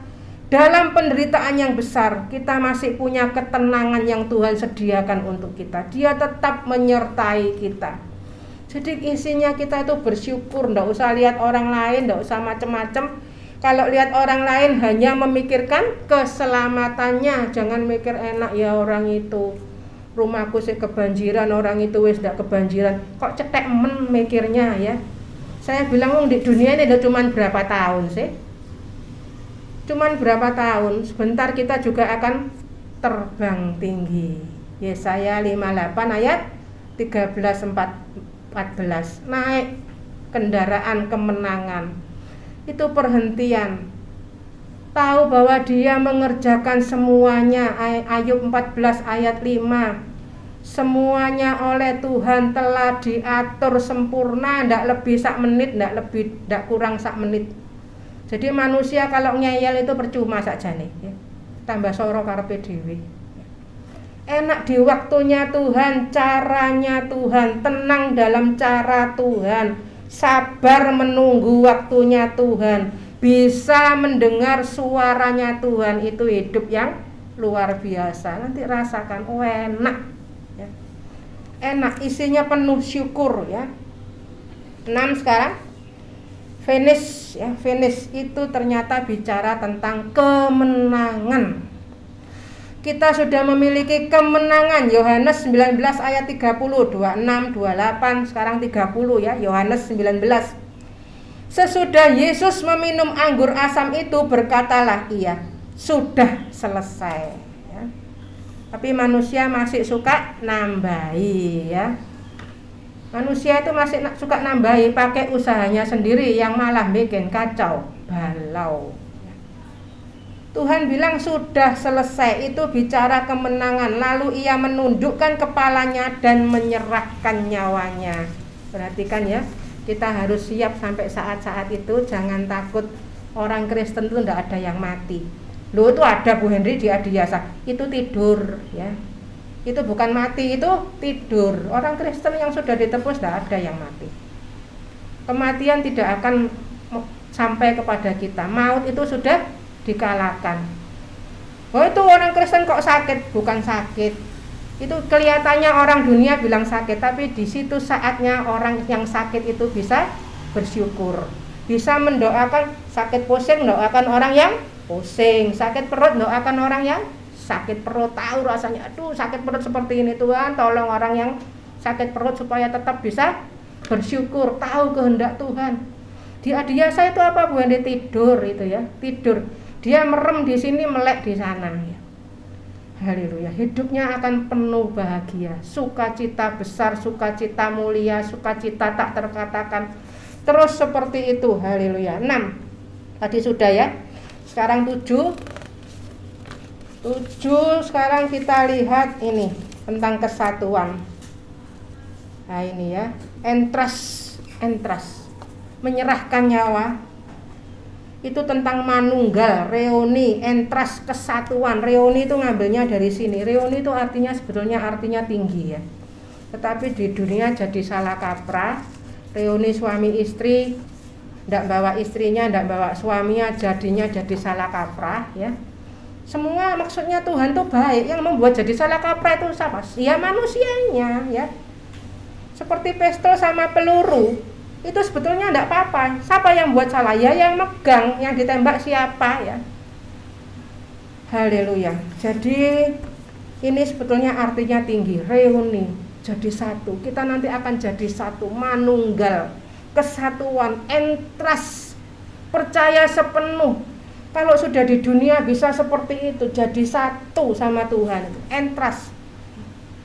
[SPEAKER 3] dalam penderitaan yang besar kita masih punya ketenangan yang Tuhan sediakan untuk kita. Dia tetap menyertai kita. Jadi isinya kita itu bersyukur, enggak usah lihat orang lain, enggak usah macam-macam. Kalau lihat orang lain hanya memikirkan keselamatannya, jangan mikir enak ya orang itu. Rumahku sih kebanjiran, orang itu wis ndak kebanjiran. Kok cetek men mikirnya ya. Saya bilang di dunia ini udah cuman berapa tahun sih? Cuman berapa tahun? Sebentar kita juga akan terbang tinggi. Yesaya 58 ayat 13:14 naik kendaraan kemenangan. Itu perhentian. Tahu bahwa dia mengerjakan semuanya. Ayub 14 ayat 5. Semuanya oleh Tuhan telah diatur sempurna, ndak lebih sak menit, ndak kurang sak menit. Jadi manusia kalau ngeyel itu percuma sakjane ya. Tambah soro karepe dhewe. Enak di waktunya Tuhan, caranya Tuhan, tenang dalam cara Tuhan, sabar menunggu waktunya Tuhan, bisa mendengar suaranya Tuhan, itu hidup yang luar biasa. Nanti rasakan, enak ya. Enak, isinya penuh syukur ya. 6 sekarang. Finish ya, finish itu ternyata bicara tentang kemenangan. Kita sudah memiliki kemenangan. Yohanes 19 ayat 30, 26, 28, sekarang 30 ya. Yohanes 19. Sesudah Yesus meminum anggur asam itu, berkatalah ia, sudah selesai ya. Tapi manusia masih suka nambahi ya. Manusia itu masih suka nambahi, pakai usahanya sendiri yang malah bikin kacau balau. Tuhan bilang sudah selesai, itu bicara kemenangan. Lalu ia menundukkan kepalanya dan menyerahkan nyawanya. Perhatikan ya, kita harus siap sampai saat-saat itu. Jangan takut, orang Kristen itu tidak ada yang mati. Loh, itu ada Bu Henry di Adiasa, itu tidur ya. Itu bukan mati, itu tidur. Orang Kristen yang sudah ditebus tidak ada yang mati. Kematian tidak akan sampai kepada kita. Maut itu sudah dikalahkan. Oh, itu orang Kristen kok sakit? Bukan sakit. Itu kelihatannya orang dunia bilang sakit, tapi di situ saatnya orang yang sakit itu bisa bersyukur. Bisa mendoakan sakit pusing, doakan orang yang pusing. Sakit perut, doakan orang yang sakit perut, tahu rasanya, aduh sakit perut seperti ini, Tuhan tolong orang yang sakit perut supaya tetap bisa bersyukur, tahu kehendak Tuhan. Di Adiasa itu apa Bu? Dia tidur itu ya, tidur. Dia merem di sini, melek di sana ya. Haleluya, hidupnya akan penuh bahagia, sukacita besar, sukacita mulia, sukacita tak terkatakan. Terus seperti itu, haleluya. 6 tadi sudah ya. Sekarang 7 sekarang kita lihat ini tentang kesatuan. Nah ini ya, entrust, menyerahkan nyawa. Itu tentang manunggal, reuni, entrust, kesatuan. Reuni itu ngambilnya dari sini. Reuni itu artinya sebetulnya tinggi ya. Tetapi di dunia jadi salah kaprah. Reuni suami istri, ndak bawa istrinya, ndak bawa suaminya, jadinya jadi salah kaprah ya. Semua maksudnya Tuhan tuh baik, yang membuat jadi salah kaprah itu siapa? Ya manusianya ya. Seperti pistol sama peluru, itu sebetulnya enggak apa-apa. Siapa yang buat salah? Ya yang megang, yang ditembak siapa ya. Haleluya. Jadi ini sebetulnya artinya tinggi, reuni, jadi satu. Kita nanti akan jadi satu, manunggal, kesatuan, entrust, percaya sepenuh. Kalau sudah di dunia bisa seperti itu, jadi satu sama Tuhan, entrust.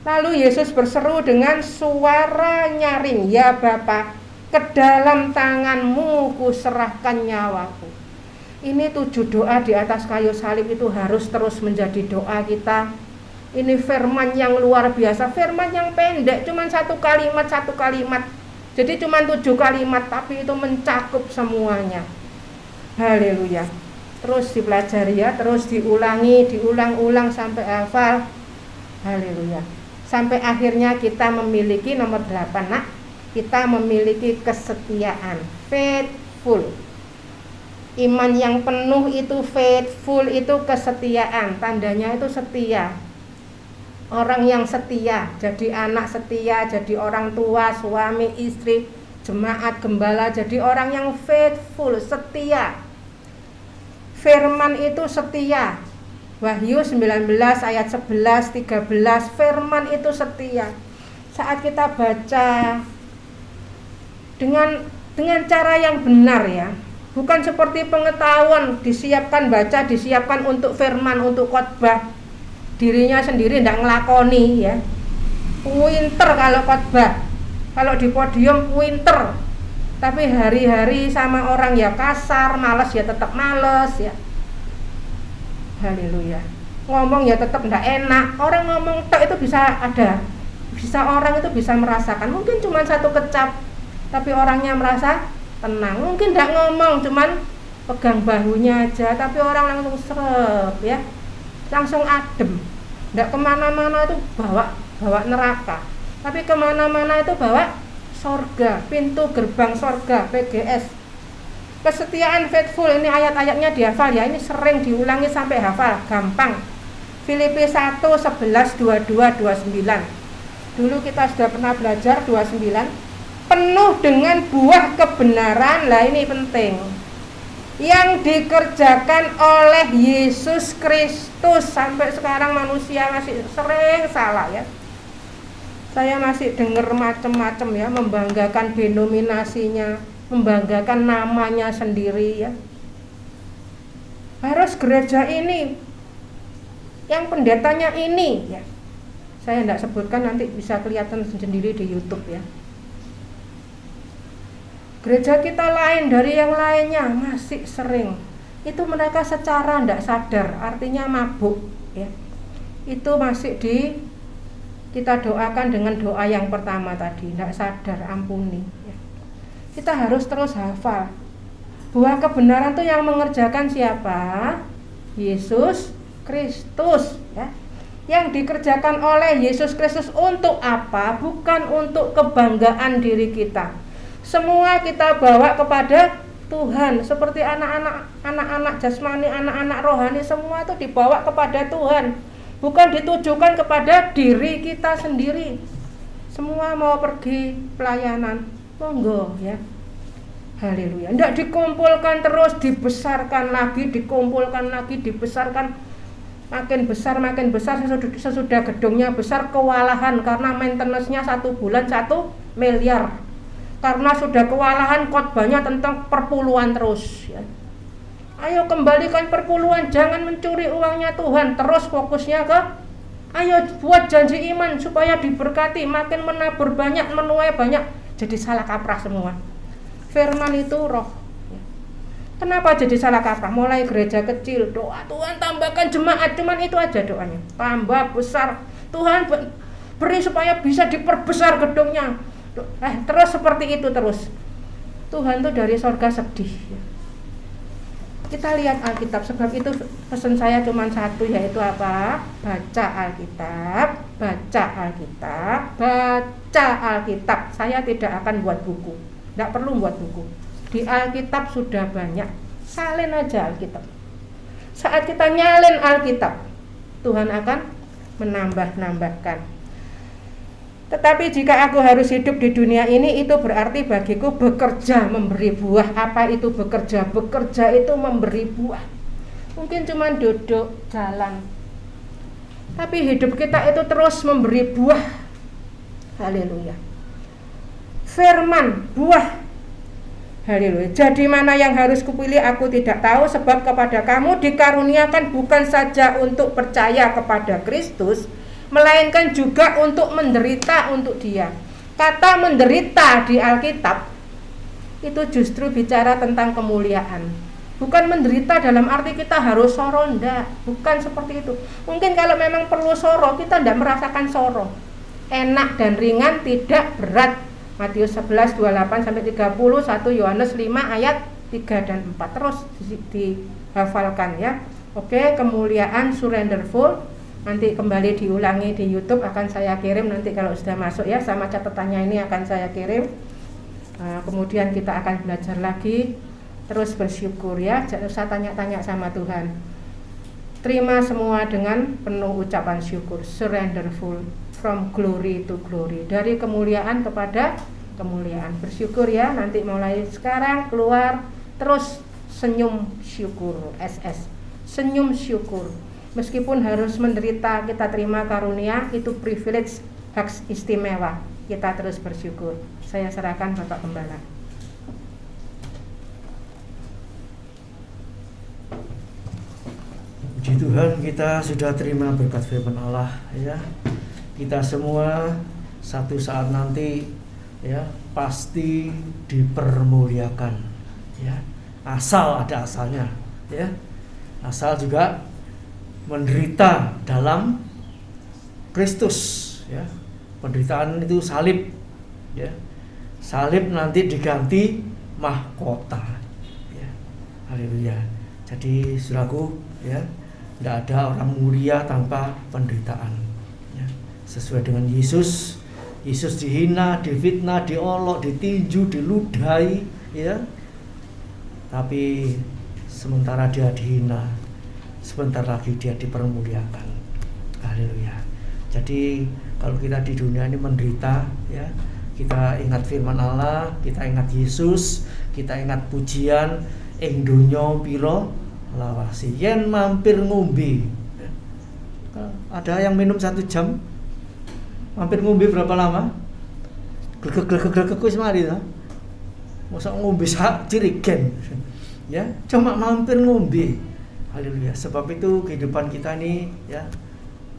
[SPEAKER 3] Lalu Yesus berseru dengan suara nyaring, ya Bapa, ke dalam tanganmu kuserahkan nyawaku. Ini 7 doa di atas kayu salib itu harus terus menjadi doa kita. Ini firman yang luar biasa, firman yang pendek, cuma satu kalimat. Jadi cuma 7 kalimat, tapi itu mencakup semuanya. Haleluya. Terus dipelajari ya, terus diulang-ulang sampai hafal. Haleluya. Sampai akhirnya kita memiliki nomor 8 nak. Kita memiliki kesetiaan, faithful. Iman yang penuh itu faithful, itu kesetiaan. Tandanya itu setia. Orang yang setia, jadi anak setia, jadi orang tua, suami, istri, jemaat, gembala, jadi orang yang faithful, setia. Firman itu setia. Wahyu 19 ayat 11, 13, firman itu setia. Saat kita baca dengan cara yang benar ya, bukan seperti pengetahuan disiapkan untuk firman, untuk khotbah, dirinya sendiri tidak ngelakoni ya. pinter kalau khotbah, kalau di podium pinter, tapi hari-hari sama orang ya kasar, malas ya tetap males ya. Haleluya. Ngomong ya tetap enggak enak. Orang ngomong tok itu bisa orang itu bisa merasakan. Mungkin cuma satu kecap, tapi orangnya merasa tenang. Mungkin enggak ngomong, cuman pegang bahunya aja, tapi orang langsung serep ya, langsung adem. Enggak kemana-mana itu bawa neraka, tapi kemana-mana itu bawa sorga, pintu gerbang sorga, PGS. Kesetiaan faithful, ini ayat-ayatnya dihafal ya, ini sering diulangi sampai hafal, gampang. Filipi 1, 11, 22, 29. Dulu kita sudah pernah belajar 29. Penuh dengan buah kebenaran, lah ini penting, yang dikerjakan oleh Yesus Kristus. Sampai sekarang manusia masih sering salah ya. Saya masih dengar macam-macam ya, membanggakan denominasinya, membanggakan namanya sendiri ya. Harus gereja ini, yang pendetanya ini ya. Saya tidak sebutkan, nanti bisa kelihatan sendiri di YouTube ya. Gereja kita lain dari yang lainnya, masih sering. Itu mereka secara tidak sadar, artinya mabuk ya. Itu masih kita doakan dengan doa yang pertama tadi, tidak sadar, ampuni ya. Kita harus terus hafal. Buah kebenaran itu yang mengerjakan siapa? Yesus Kristus ya. Yang dikerjakan oleh Yesus Kristus untuk apa? Bukan untuk kebanggaan diri kita. Semua kita bawa kepada Tuhan, seperti anak-anak jasmani, anak-anak rohani, semua itu dibawa kepada Tuhan, bukan ditujukan kepada diri kita sendiri. Semua mau pergi pelayanan, monggo ya. Haleluya. Tidak dikumpulkan terus, dibesarkan lagi, dikumpulkan lagi, dibesarkan, makin besar sesudah gedungnya besar kewalahan karena maintenance-nya 1 bulan 1 miliar. Karena sudah kewalahan khotbahnya tentang perpuluhan terus ya. Ayo kembalikan perpuluhan, jangan mencuri uangnya Tuhan, terus fokusnya ke ayo buat janji iman supaya diberkati, makin menabur banyak, menuai banyak. Jadi salah kaprah semua. Firman itu roh ya. Kenapa jadi salah kaprah? Mulai gereja kecil, doa Tuhan tambahkan jemaat, cuman itu aja doanya. Tambah besar, Tuhan beri supaya bisa diperbesar gedungnya. Terus seperti itu terus. Tuhan tuh dari sorga sedih ya. Kita lihat Alkitab, sebab itu pesan saya cuma satu, yaitu apa? Baca Alkitab, baca Alkitab, baca Alkitab. Saya tidak akan buat buku, tidak perlu buat buku. Di Alkitab sudah banyak, salin aja Alkitab. Saat kita nyalin Alkitab, Tuhan akan menambahkan. Tetapi jika aku harus hidup di dunia ini, itu berarti bagiku bekerja memberi buah. Apa itu bekerja? Bekerja itu memberi buah. Mungkin cuma duduk, jalan, tapi hidup kita itu terus memberi buah. Haleluya. Firman, buah. Haleluya. Jadi mana yang harus kupilih aku tidak tahu, sebab kepada kamu dikaruniakan bukan saja untuk percaya kepada Kristus, melainkan juga untuk menderita untuk Dia. Kata menderita di Alkitab itu justru bicara tentang kemuliaan. Bukan menderita dalam arti kita harus soro, enggak, bukan seperti itu. Mungkin kalau memang perlu soro, kita tidak merasakan soro. Enak dan ringan, tidak berat. Matius 11, 28 sampai 30, 1 Yohanes 5 ayat 3 dan 4. Terus dihafalkan ya. Oke, kemuliaan surrenderful. Nanti kembali diulangi di YouTube, akan saya kirim nanti kalau sudah masuk ya, sama catatannya ini akan saya kirim. Kemudian kita akan belajar lagi, terus bersyukur ya, jangan usah tanya-tanya sama Tuhan. Terima semua dengan penuh ucapan syukur, surrenderful, from glory to glory, dari kemuliaan kepada kemuliaan. Bersyukur ya, nanti mulai sekarang keluar terus senyum syukur, SS, senyum syukur. Meskipun harus menderita, kita terima karunia, itu privilege, hak istimewa. Kita terus bersyukur. Saya serahkan Bapak Gembala.
[SPEAKER 1] Puji Tuhan, kita sudah terima berkat firman Allah ya. kita semua satu saat nanti ya pasti dipermuliakan ya, asal ada asalnya ya, asal juga menderita dalam Kristus ya. Penderitaan itu salib ya, salib nanti diganti mahkota ya. Haleluya. Jadi saudaraku ya, tidak ada orang mulia tanpa penderitaan ya. Sesuai dengan Yesus dihina, difitnah, diolok, ditinju, diludahi ya. Tapi sementara dia dihina, sebentar lagi dia dipermuliakan. Haleluya. Jadi kalau kita di dunia ini menderita ya, kita ingat firman Allah, kita ingat Yesus, kita ingat pujian ing donya pira lawasi yen mampir ngombe. Ada yang minum 1 jam, mampir ngombe berapa lama? Glegek wis mari to. Mosok ngombe sak cirigen. Ya, cuma mampir ngombe. Haleluya. Sebab itu kehidupan kita ini ya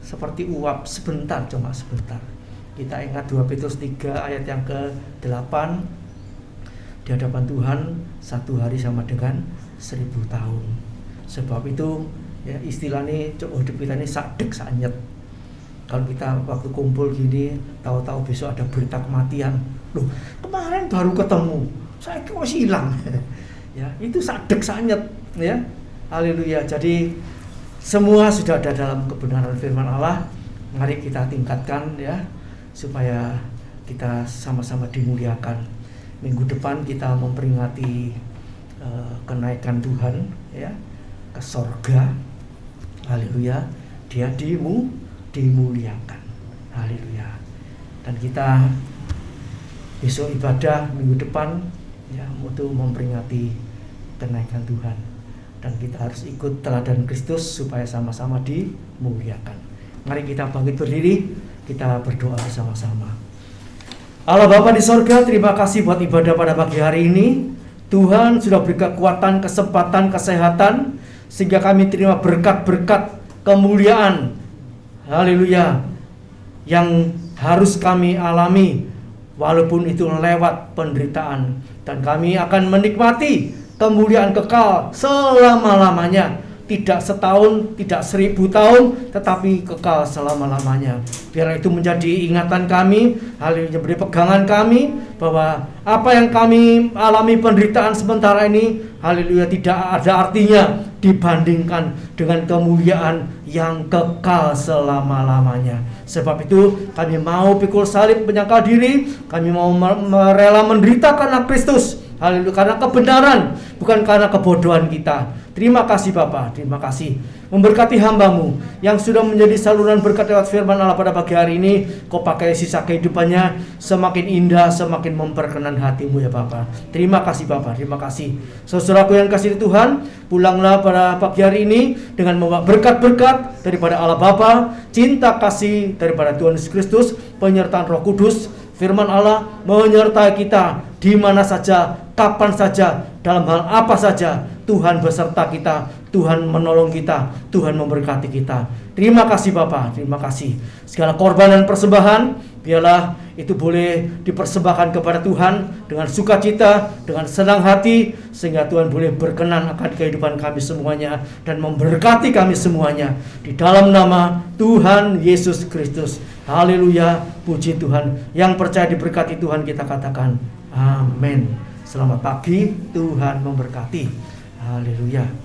[SPEAKER 1] seperti uap, sebentar, cuma sebentar. Kita ingat 2 Petrus 3 ayat yang ke-8, di hadapan Tuhan 1 hari sama dengan 1000 tahun. Sebab itu ya istilahnya hidup kita ini sadek sanyet. Kalau kita waktu kumpul gini, tahu-tahu besok ada berita kematian. Loh, kemarin baru ketemu, saya kok hilang. Ya, itu sadek sanyet ya. Haleluya. Jadi semua sudah ada dalam kebenaran firman Allah. Mari kita tingkatkan ya, supaya kita sama-sama dimuliakan. Minggu depan kita memperingati kenaikan Tuhan ya ke sorga. Haleluya. Dia dimuliakan. Haleluya. Dan kita besok ibadah minggu depan ya untuk memperingati kenaikan Tuhan. Dan kita harus ikut teladan Kristus supaya sama-sama dimuliakan. Mari kita bangkit berdiri, kita berdoa bersama-sama. Allah Bapa di sorga, terima kasih buat ibadah pada pagi hari ini. Tuhan sudah beri kekuatan, kesempatan, kesehatan, sehingga kami terima berkat-berkat kemuliaan. Haleluya. Yang harus kami alami, walaupun itu lewat penderitaan. Dan kami akan menikmati kemuliaan kekal selama-lamanya. Tidak setahun, tidak 1000 tahun, tetapi kekal selama-lamanya. Biar itu menjadi ingatan kami, hal ini menjadi pegangan kami, bahwa apa yang kami alami penderitaan sementara ini, haleluya, tidak ada artinya dibandingkan dengan kemuliaan yang kekal selama-lamanya. Sebab itu kami mau pikul salib menyangkal diri, kami mau rela menderita karena Kristus. Haleluya, karena kebenaran, bukan karena kebodohan kita. Terima kasih Bapa, terima kasih. Memberkati hamba-Mu yang sudah menjadi saluran berkat lewat firman Allah pada pagi hari ini. Kau pakai sisa kehidupannya semakin indah, semakin memperkenan hati-Mu ya Bapa. Terima kasih Bapa, terima kasih. Saudaraku yang kasih Tuhan, pulanglah pada pagi hari ini dengan membawa berkat-berkat daripada Allah Bapa, cinta kasih daripada Tuhan Yesus Kristus, penyertaan Roh Kudus. Firman Allah menyertai kita di mana saja, kapan saja, dalam hal apa saja. Tuhan beserta kita, Tuhan menolong kita, Tuhan memberkati kita. Terima kasih Bapa, terima kasih. Segala korban dan persembahan, biarlah itu boleh dipersembahkan kepada Tuhan dengan sukacita, dengan senang hati, sehingga Tuhan boleh berkenan akan kehidupan kami semuanya dan memberkati kami semuanya. Di dalam nama Tuhan Yesus Kristus. Haleluya, puji Tuhan. Yang percaya diberkati Tuhan kita katakan amin. Selamat pagi, Tuhan memberkati. Haleluya.